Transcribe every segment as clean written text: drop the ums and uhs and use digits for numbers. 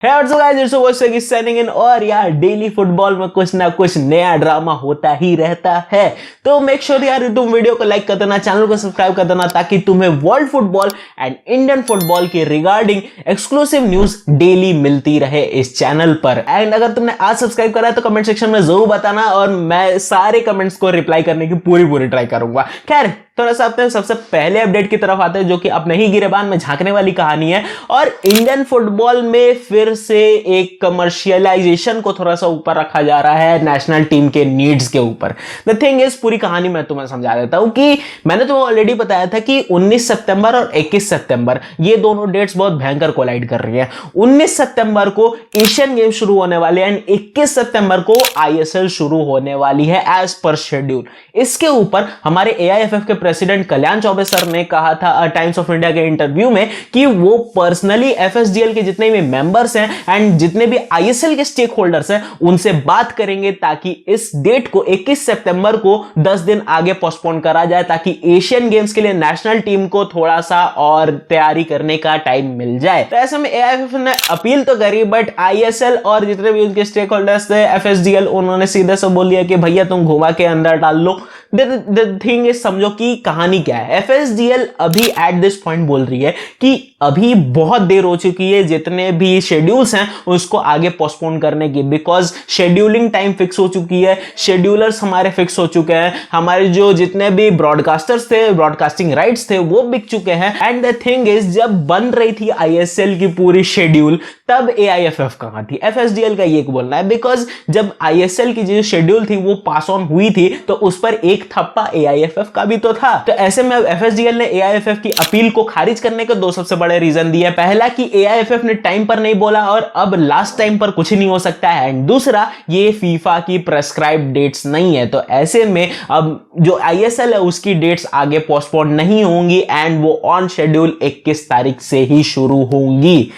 Signing इन। और यार daily football में कुछ ना कुछ नया ड्रामा होता ही रहता है, तो मेक श्योर यार तुम वीडियो को लाइक कर देना, चैनल को सब्सक्राइब कर देना, ताकि तुम्हें world football and Indian football के रिगार्डिंग एक्सक्लूसिव न्यूज डेली मिलती रहे इस चैनल पर। एंड अगर तुमने आज सब्सक्राइब करा है तो कमेंट सेक्शन में जरूर बताना, और मैं सारे कमेंट्स को रिप्लाई करने की पूरी ट्राई करूंगा। खैर थोड़ा सा अपने सबसे पहले अपडेट की तरफ आते हैं, जो कि अपने ही गिरेबान में झांकने वाली कहानी है। और इंडियन फुटबॉल में फिर से एक कमर्शियलाइजेशन को थोड़ा सा ऊपर रखा जा रहा है नेशनल टीम के नीड्स के ऊपर। द थिंग इज, पूरी कहानी मैं तुम्हें समझा देता हूं कि मैंने तुम्हें ऑलरेडी बताया था कि 19 सितंबर और 21 सितंबर ये दोनों डेट्स बहुत भयंकर कोलाइड कर रही है। 19 सितंबर को एशियन गेम शुरू होने वाले हैं एंड 21 सितंबर को आईएसएल शुरू होने वाली है एज पर शेड्यूल। इसके ऊपर हमारे एआईएफएफ के प्रेसिडेंट कल्याण चौबे सर ने कहा था टाइम्स ऑफ इंडिया के इंटरव्यू में कि वो पर्सनली एफएसडीएल के जितने भी मेंबर्स हैं एंड जितने भी आईएसएल के स्टेक होल्डर्स हैं उनसे बात करेंगे, ताकि इस डेट को 21 सितंबर को 10 दिन आगे पोस्टपोन करा जाए, ताकि एशियन गेम्स के लिए नेशनल टीम को थोड़ा सा और तैयारी करने का टाइम मिल जाए। तो ऐसे में एआईएफएफ ने अपील तो करी, बट आईएसएल और जितने भी उनके स्टेक होल्डर्स थे एफएसडीएल, उन्होंने सीधे से बोल दिया कि भैया तुम घुमा के अंदर डाल लो। द थिंग इज, समझो कि कहानी क्या है। एफएसडीएल अभी एट दिस पॉइंट बोल रही है कि अभी बहुत देर हो चुकी है जितने भी शेड्यूल्स हैं उसको आगे पोस्टपोन करने की, बिकॉज शेड्यूलिंग टाइम फिक्स हो चुकी है, शेड्यूलर्स हमारे फिक्स हो चुके हैं, हमारे जो जितने भी ब्रॉडकास्टर्स थे, ब्रॉडकास्टिंग राइट्स थे वो बिक चुके हैं। एंड द थिंग इज, जब बन रही थी आईएसएल की पूरी शेड्यूल तब एआईएफएफ कहां थी? एफएसडीएल का ये बोलना है, बिकॉज जब आईएसएल की जो शेड्यूल थी वो पास ऑन हुई थी तो उस पर एक थप्पा एआईएफएफ का भी तो था। तो ऐसे में एफएसडीएल ने एआईएफएफ की अपील को खारिज करने के दो सबसे बड़े रीजन दिए। पहला कि एआईएफएफ ने टाइम पर नहीं बोला और अब लास्ट टाइम पर कुछ नहीं हो सकता है, एंड दूसरा ये फीफा की प्रेस्क्राइब डेट्स नहीं है। तो ऐसे में अब जो आईएसएल है उसकी डेट्स आगे पोस्टपोन नहीं होंगी एंड वो ऑन शेड्यूल 21 तारीख से ही शुरू होंगी।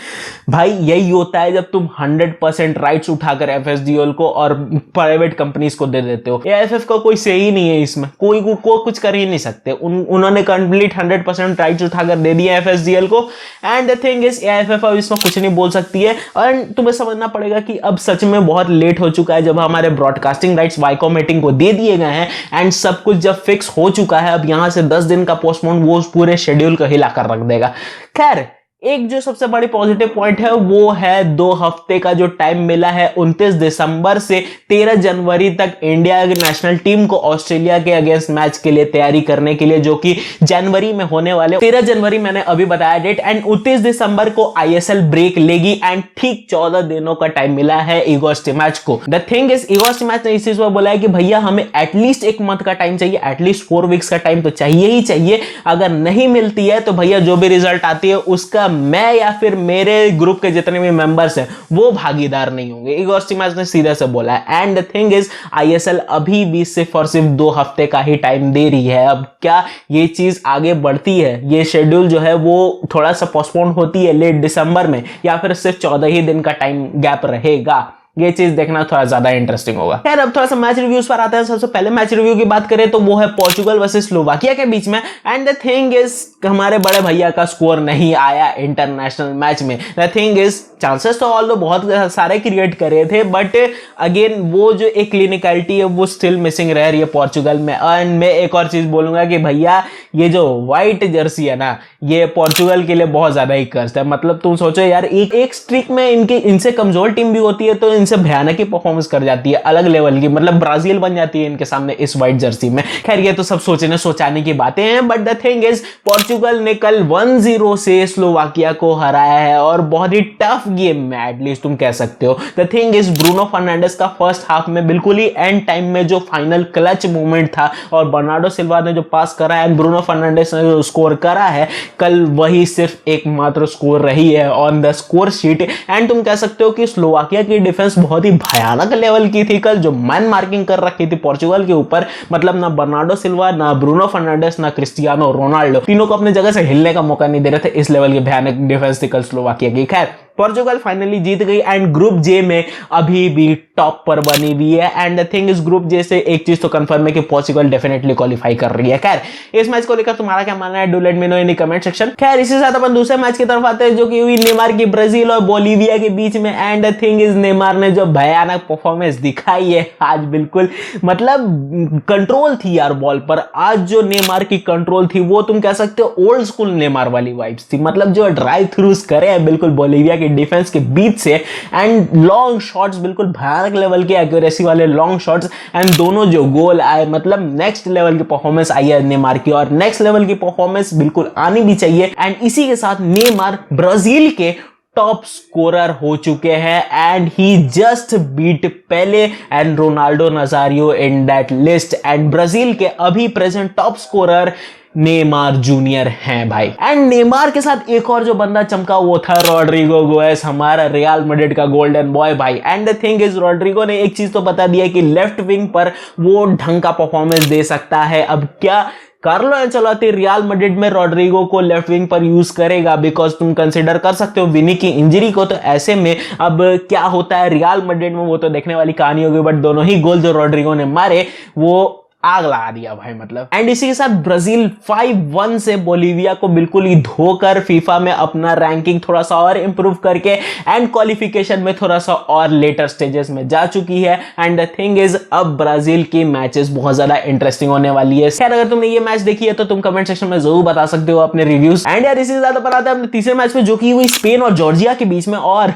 भाई यही होता है जब तुम 100% राइट्स उठाकर एफएसडीएल को और प्राइवेट कंपनीज को दे देते हो। एआईएफएफ का कोई सही नहीं है इसमें, कोई कुछ कर ही नहीं सकते। उन्होंने कंप्लीट 100% राइट्स उठाकर दे दिया एफएसडीएल को, and the thing is AIFF अब इसमें कुछ नहीं बोल सकती है। और तुम्हें समझना पड़ेगा कि अब सच में बहुत लेट हो चुका है, जब हमारे ब्रॉडकास्टिंग राइट्स वाईकॉम मीटिंग को दे दिए गए हैं एंड सब कुछ जब फिक्स हो चुका है, अब यहां से 10 दिन का पोस्टपोन वो पूरे शेड्यूल को हिला कर रख देगा। खैर एक जो सबसे बड़ी पॉजिटिव पॉइंट है वो है 2 हफ्ते का जो टाइम मिला है 29 दिसंबर से 13 जनवरी तक इंडिया की नेशनल टीम को ऑस्ट्रेलिया के अगेंस्ट मैच के लिए तैयारी करने के लिए, जो कि जनवरी में होने वाले। 13 जनवरी मैंने अभी बताया डेट, एंड 29 दिसंबर को आईएसएल ब्रेक लेगी एंड ठीक 14 दिनों का टाइम मिला है ईगोस्ट मैच को। द थिंग इज, ईगोस्ट मैच ने इस चीज पर बोला है कि भैया हमें एटलीस्ट 1 मंथ का टाइम चाहिए, एटलीस्ट 4 वीक्स का टाइम तो चाहिए ही चाहिए। अगर नहीं मिलती है तो भैया जो भी रिजल्ट आती है उसका मैं या फिर मेरे ग्रुप के जितने भी मेंबर्स हैं वो भागीदार नहीं होंगे। इगोर स्टीमाच ने सीधे से बोला है। And the thing is, ISL अभी भी सिर्फ और सिर्फ 2 हफ्ते का ही टाइम दे रही है। अब क्या ये चीज आगे बढ़ती है, ये शेड्यूल जो है वो थोड़ा सा पोस्टपोन होती है लेट दिसंबर में, या फिर सिर्फ 14 ही दिन का टाइम गैप रहेगा, ये चीज देखना थोड़ा ज्यादा इंटरेस्टिंग होगा। खैर अब थोड़ा सा मैच रिव्यूज पर आते हैं। सबसे पहले मैच रिव्यू की बात करें तो वो है पोर्चुगल वर्सेस स्लोवाकिया के बीच में। एंड द थिंग इज, हमारे बड़े भैया का स्कोर नहीं आया इंटरनेशनल मैच में। द थिंग इज, चांसेस तो ऑल बहुत सारे क्रिएट करे थे, बट अगेन वो जो एक क्लिनिकलिटी है वो स्टिल मिसिंग रह रही है पोर्चुगल में। एंड मैं एक और चीज बोलूंगा कि भैया ये जो व्हाइट जर्सी है ना, ये पोर्चुगल के लिए बहुत ज्यादा ही कर्स्ट है। मतलब तुम सोचो यार, एक स्ट्रीक में इनसे कमजोर टीम भी होती है तो इनसे भयानक ही परफॉर्मेंस कर जाती है, अलग लेवल की, मतलब ब्राजील बन जाती है इनके सामने इस व्हाइट जर्सी में। खैर ये तो सब सोचाने की बातें हैं, but the thing is, Portugal ने कल 1-0 से स्लोवाकिया को हराया है और बहुत ही टफ गेम में एटलीस्ट तुम कह सकते हो। The thing is, Bruno Fernandes का फर्स्ट हाफ में बिल्कुल ही एंड टाइम में जो फाइनल क्लच मूवमेंट था और बर्नार्डो सिल्वा ने जो पास करा है, ब्रूनो फर्नांडिस ने जो स्कोर करा है कल, वही सिर्फ एकमात्र स्कोर रही है on the score sheet. And तुम कह सकते हो कि स्लोवाकिया की डिफेंस बहुत ही भयानक लेवल की थी कल, जो मैन मार्किंग कर रखी थी पोर्चुगल के ऊपर। मतलब ना बर्नार्डो सिल्वा, ना ब्रूनो फर्नांडिस, ना क्रिस्टियानो रोनाल्डो, तीनों को अपने जगह से हिलने का मौका नहीं दे रहे थे। इस लेवल की भयानक डिफेंस थी कल स्लोवाकिया की। खैर पोर्चुगल फाइनली जीत गई एंड ग्रुप जे में अभी भी टॉप पर बनी हुई है and the thing is group J से एक चीज तो कंफर्म है कि पोर्चुगल डेफिनेटली क्वालिफाई कर रही है। खैर इस मैच को लेकर तुम्हारा क्या मानना है, do let me know in the comment section. खैर इसी के साथ अपन दूसरे मैच की तरफ आते हैं जो कि हुई नेमार की ब्राजील और बोलीविया के बीच में and the thing is Neymar ने जो भयानक परफॉर्मेंस दिखाई है आज, बिल्कुल मतलब कंट्रोल थी यार बॉल पर। आज जो नेमार की कंट्रोल थी वो तुम कह सकते हो ओल्ड स्कूल नेमार वाली वाइब्स थी, मतलब जो ड्राइव थ्रूज करे हैं बिल्कुल बोलीविया के डिफेंस के बीच से एंड लॉन्ग शॉट्स, बिल्कुल भयानक लेवल के एक्यूरेसी वाले लॉन्ग शॉट्स एंड दोनों जो गोल आए, मतलब नेक्स्ट लेवल की परफॉर्मेंस आई है नेमार की और नेक्स्ट लेवल की परफॉर्मेंस बिल्कुल आनी भी चाहिए। एंड इसी के साथ नेमार ब्राजील के टॉप स्कोरर हो चुके हैं and he just beat Pele and Ronaldo Nazario in that list and Brazil के अभी present top scorer Neymar junior हैं भाई। एंड नेमार के साथ एक और जो बंदा चमका वो था रॉड्रिगो गोएस, हमारा रियल मैड्रिड का गोल्डन बॉय भाई। And the thing is Rodrygo ने एक चीज तो बता दिया कि लेफ्ट विंग पर वो ढंग का परफॉर्मेंस दे सकता है। अब क्या कार्लो एंचेलोटी रियल मैड्रिड में रॉड्रिगो को लेफ्ट विंग पर यूज करेगा, बिकॉज तुम कंसीडर कर सकते हो विनी की इंजरी को, तो ऐसे में अब क्या होता है रियल मैड्रिड में वो तो देखने वाली कहानी होगी। बट दोनों ही गोल जो रॉड्रिगो ने मारे वो आग लगा दिया भाई मतलब। एंड इसी के साथ ब्राजील 5-1 से बोलीविया को बिल्कुल ही धोकर फीफा में अपना रैंकिंग थोड़ा सा और इंप्रूव करके एंड क्वालिफिकेशन में थोड़ा सा और लेटर स्टेजेस में जा चुकी है। एंड द थिंग इज अब ब्राजील की मैचेस बहुत ज्यादा इंटरेस्टिंग होने वाली है। खैर अगर तुमने ये मैच देखी है तो तुम कमेंट सेक्शन में जरूर बता सकते हो अपने रिव्यूज। एंड यार इसी से ज्यादा बनाते हैं अपने तीसरे मैच में जो कि हुई स्पेन और जॉर्जिया के बीच में, और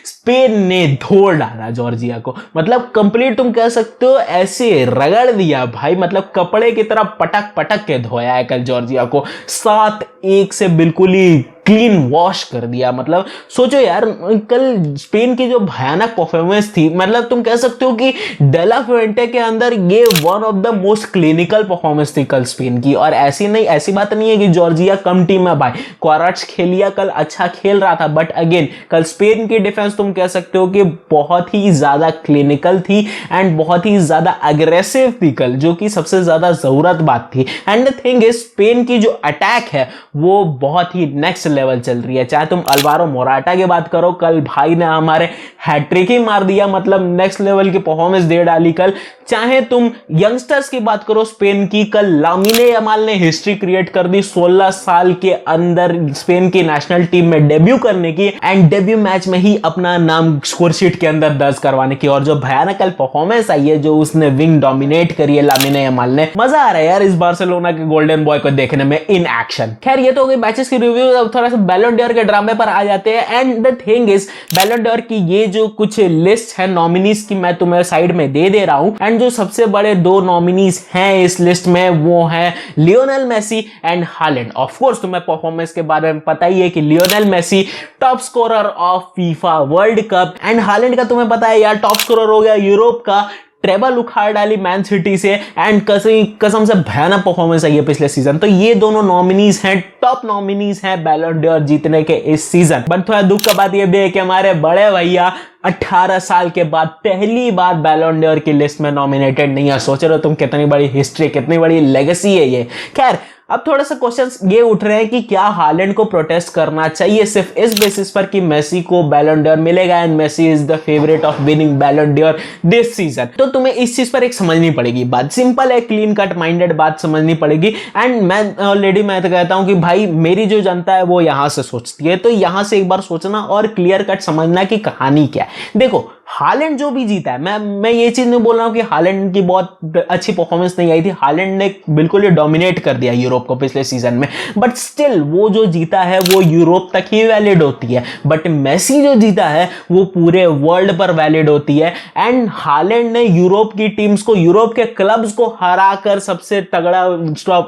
स्पेन ने धोड़ डाला जॉर्जिया को, मतलब कंप्लीट तुम कह सकते हो ऐसे रगड़ दिया भाई, मतलब कपड़े की तरह पटक पटक के धोया है कल जॉर्जिया को, 7-1 से बिल्कुल ही क्लीन वॉश कर दिया। मतलब सोचो यार कल स्पेन की जो भयानक परफॉर्मेंस थी, मतलब तुम कह सकते हो कि डेला फ्यूएंटे के अंदर ये one of the most clinical performance थी कल स्पेन की। और ऐसी बात नहीं है कि जॉर्जिया कम टीम है भाई, क्वाराट्स खेलिया कल अच्छा खेल रहा था, बट अगेन कल स्पेन की डिफेंस तुम कह सकते हो कि बहुत ही ज्यादा क्लिनिकल थी एंड बहुत ही ज्यादा अग्रेसिव थी कल, जो कि सबसे ज्यादा जरूरत बात थी। And the thing is Spain की जो अटैक है वो बहुत ही नेक्स्ट लेवल चल रही है। चाहे तुम अल्वारो मोराटा की बात करो, कल भाई ने हमारे हैट्रिक ही मार दिया, मतलब नेक्स्ट लेवल की परफॉर्मेंस दे डाली कल। चाहे तुम यंगस्टर्स की बात करो स्पेन की, कल लामिने यमाल ने हिस्ट्री क्रिएट कर दी 16 साल के अंदर स्पेन की नेशनल टीम में डेब्यू करने की एंड डेब्यू मैच में ही अपना नाम स्कोर शीट के अंदर दर्ज करवाने की। और जो भयानक कल परफॉर्मेंस आई है, जो उसने विंग डोमिनेट करी है लामिने यमाल ने, मजा आ रहा है यार इस बार्सिलोना के गोल्डन बॉय को देखने में इन एक्शन। खैर ये तो हो गई मैचेस की रिव्यू, अब थोड़ा सा बैलन डोर के ड्रामे पर आ जाते हैं। एंड द थिंग इज बैलन डोर की ये जो कुछ लिस्ट है नॉमिनीज की मैं तुम्हें साइड में दे रहा हूं। एंड जो सबसे बड़े 2 नॉमिनीज हैं इस लिस्ट में वो हैं Lionel Messi and Haaland. Of course तुम्हें परफॉर्मेंस के बारे में पता ही है कि Lionel Messi top scorer of FIFA World Cup and Haaland का तुम्हें पता है यार टॉप स्कोरर हो गया यूरोप का, ट्रेबल उखाड़ डाली मैन सिटी से एंड कसम से भयानक परफॉर्मेंस आई है पिछले सीजन। तो ये दोनों नॉमिनीज हैं, टॉप नॉमिनीज हैं बैलन डोर जीतने के इस सीजन। बट थोड़ा दुख का बात ये भी है कि हमारे बड़े भैया 18 साल के बाद पहली बार बैलन डोर की लिस्ट में नॉमिनेटेड नहीं है। सोच रहे हो तुम कितनी बड़ी हिस्ट्री, कितनी बड़ी लेगेसी है ये। खैर अब थोड़ा सा क्वेश्चंस ये उठ रहे हैं कि क्या हालैंड को प्रोटेस्ट करना चाहिए सिर्फ इस बेसिस पर कि मेसी को बैलन डोर मिलेगा and Messi is the favourite of winning Ballon d'Or this season. तो तुम्हें इस चीज पर एक समझनी पड़ेगी बात, सिंपल है, क्लीन कट माइंडेड बात समझनी पड़ेगी। एंड मैं ऑलरेडी मैं तो कहता हूं कि भाई मेरी जो जनता है वो यहां से सोचती है, तो यहां से एक बार सोचना और क्लियर कट समझना कि कहानी क्या है। देखो हालैंड जो भी जीता है, मैं ये चीज नहीं बोल रहा हूं कि हालैंड की बहुत अच्छी परफॉर्मेंस नहीं आई थी, हालैंड ने बिल्कुल ही डोमिनेट कर दिया यूरोप को पिछले सीजन में, बट स्टिल वो जो जीता है वो यूरोप तक ही वैलिड होती है। बट मेसी जो जीता है वो पूरे वर्ल्ड पर वैलिड होती है। एंड हालैंड ने यूरोप की टीम्स को, यूरोप के क्लब्स को हराकर सबसे तगड़ा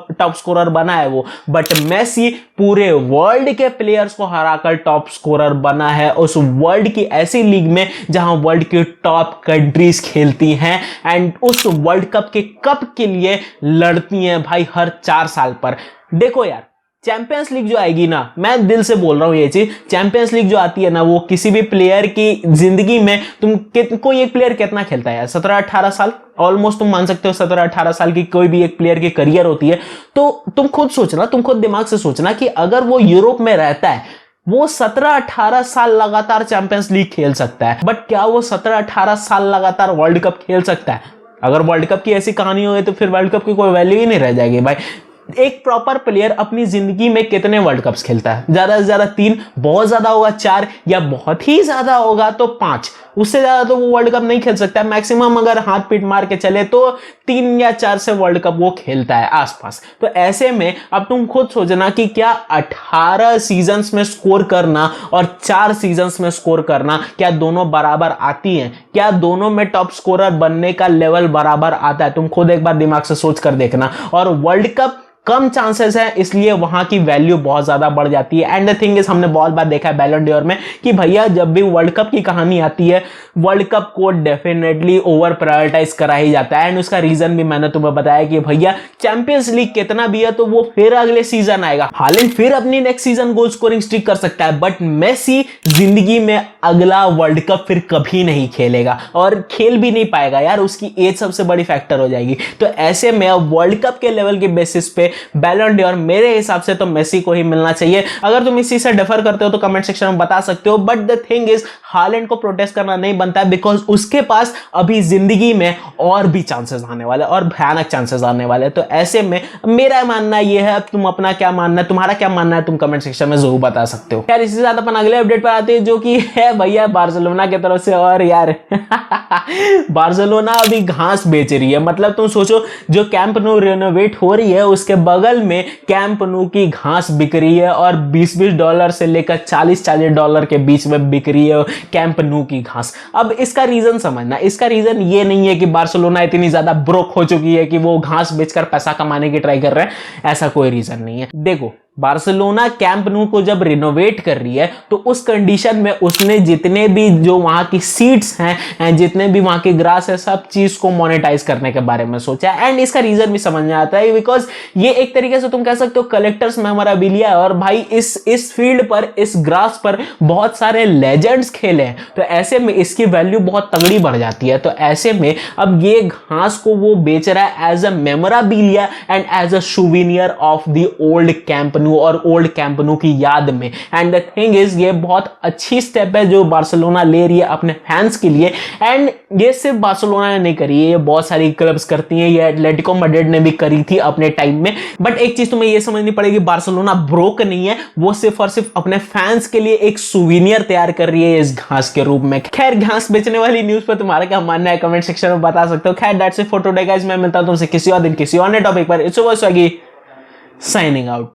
टॉप स्कोरर बना है वो, बट मेसी पूरे वर्ल्ड के प्लेयर्स को हराकर टॉप स्कोरर बना है उस वर्ल्ड की ऐसी लीग में जहां वर्ल्ड की टॉप कंट्रीज खेलती हैं एंड उस वर्ल्ड कप के कप के लिए लड़ती हैं भाई हर 4 साल पर। देखो यार चैंपियंस लीग जो आएगी ना, मैं दिल से बोल रहा हूं ये चीज, चैंपियंस लीग जो आती है ना वो किसी भी प्लेयर की जिंदगी में कोई एक प्लेयर कितना खेलता है यार, 17-18 साल ऑलमोस्ट तुम मान सकते हो 17-18 साल की कोई भी एक प्लेयर की करियर होती है। तो तुम खुद सोचना, तुम खुद दिमाग से सोचना कि अगर वो यूरोप में रहता है वो 17-18 साल लगातार चैंपियंस लीग खेल सकता है, बट क्या वो 17-18 साल लगातार वर्ल्ड कप खेल सकता है? अगर वर्ल्ड कप की ऐसी कहानी हो तो फिर वर्ल्ड कप की कोई वैल्यू ही नहीं रह जाएगी भाई। एक प्रॉपर प्लेयर अपनी जिंदगी में कितने वर्ल्ड कप्स खेलता है? ज्यादा से ज्यादा 3, बहुत ज्यादा होगा 4, या बहुत ही ज्यादा होगा तो 5। उससे ज्यादा तो वो वर्ल्ड कप नहीं खेल सकता है। मैक्सिमम अगर हाथ पीट मार के चले तो 3 या 4 से वर्ल्ड कप वो खेलता है आसपास। तो ऐसे में अब तुम खुद सोचना कि क्या 18 सीजन्स में स्कोर करना और 4 सीजन्स में स्कोर करना, क्या दोनों बराबर आती हैं? क्या दोनों में टॉप स्कोरर बनने का लेवल बराबर आता है? तुम खुद एक बार दिमाग से सोच कर देखना। और वर्ल्ड कप कम चांसेस है, इसलिए वहां की वैल्यू बहुत ज्यादा बढ़ जाती है। एंड द थिंग इज, हमने बहुत बार देखा है बैलन डोर में कि भैया जब भी वर्ल्ड कप की कहानी आती है, वर्ल्ड कप को डेफिनेटली ओवर प्रायोरिटाइज करा ही जाता है। एंड उसका रीजन भी मैंने तुम्हें बताया कि भैया चैंपियंस लीग कितना भी है तो वो फिर अगले सीजन आएगा। हालांकि फिर अपनी next season goal scoring streak कर सकता है, बट मेसी जिंदगी में अगला वर्ल्ड कप फिर कभी नहीं खेलेगा और खेल भी नहीं पाएगा यार, उसकी एज सबसे बड़ी फैक्टर हो जाएगी। तो ऐसे में अब वर्ल्ड कप के लेवल के बेसिस पे बैलन डोर मेरे हिसाब से तो मेसी को ही मिलना चाहिए। अगर तुम इसी से डिफर करते हो तो कमेंट सेक्शन में बता सकते हो, but the thing is Holland को प्रोटेस्ट करना नहीं बनता है, बिकॉज उसके पास अभी जिंदगी में और भी चांसेस आने वाले और भयानक चांसेस आने वाले। तो ऐसे में मेरा मानना यह है, अब तुम अपना क्या मानना है, तुम्हारा क्या मानना है, तुम कमेंट सेक्शन में जरूर बता सकते हो। यार इससे ज्यादा अपन अगले अपडेट पर आते हैं, जो कि है भैया बार्सिलोना की तरफ से। और यार बार्सिलोना अभी घास बेच रही है। मतलब तुम सोचो, जो कैंप नो रेनोवेट हो रही है उसके बगल में कैंप नो की घास बिक रही है और $20 से लेकर $40 के बीच में बिक रही है कैंप नो की घास। अब इसका रीजन समझना, इसका रीजन ये नहीं है कि बार्सिलोना इतनी ज्यादा ब्रोक हो चुकी है कि वो घास बेचकर पैसा कमाने की ट्राई कर रहे हैं, ऐसा कोई रीजन नहीं है। देखो, बार्सिलोना कैंप न्यू को जब रिनोवेट कर रही है तो उस कंडीशन में उसने जितने भी जो वहां की सीट्स हैं, जितने भी वहां की ग्रास है, सब चीज को मोनेटाइज करने के बारे में सोचा है। एंड इसका रीजन भी समझ में आता है, बिकॉज ये एक तरीके से तुम कह सकते हो कलेक्टर्स मेमोरेबिलिया है। और भाई इस फील्ड पर, इस ग्रास पर बहुत सारे लेजेंड्स खेले हैं, तो ऐसे में इसकी वैल्यू बहुत तगड़ी बढ़ जाती है। तो ऐसे में अब ये घास को वो बेच रहा है as a memorabilia and as a souvenir of the old Camp और ओल्ड कैंप न्यू की याद में। एंड द थिंग इज, ये बहुत अच्छी स्टेप है जो बार्सिलोना ले रही है अपने फैंस के लिए। एंड ये सिर्फ बार्सिलोना ने नहीं करी है, ये बहुत सारी क्लब्स करती हैं, ये एटलेटिको मैड्रिड ने भी करी थी अपने टाइम में। बट एक चीज तुम्हें ये समझनी पड़ेगी, बार्सिलोना ब्रोक नहीं है, वो सिर्फ और सिर्फ अपने फैंस के लिए एक सुवेनियर तैयार कर रही है इस घास के रूप में। खैर, घास बेचने वाली न्यूज पर तुम्हारा क्या मानना है कमेंट सेक्शन में बता सकते हो। खैर, that's it for today guys, मैं मिलता हूं तुमसे किसी और दिन किसी और नए टॉपिक पर। It's over Swiggy, signing out.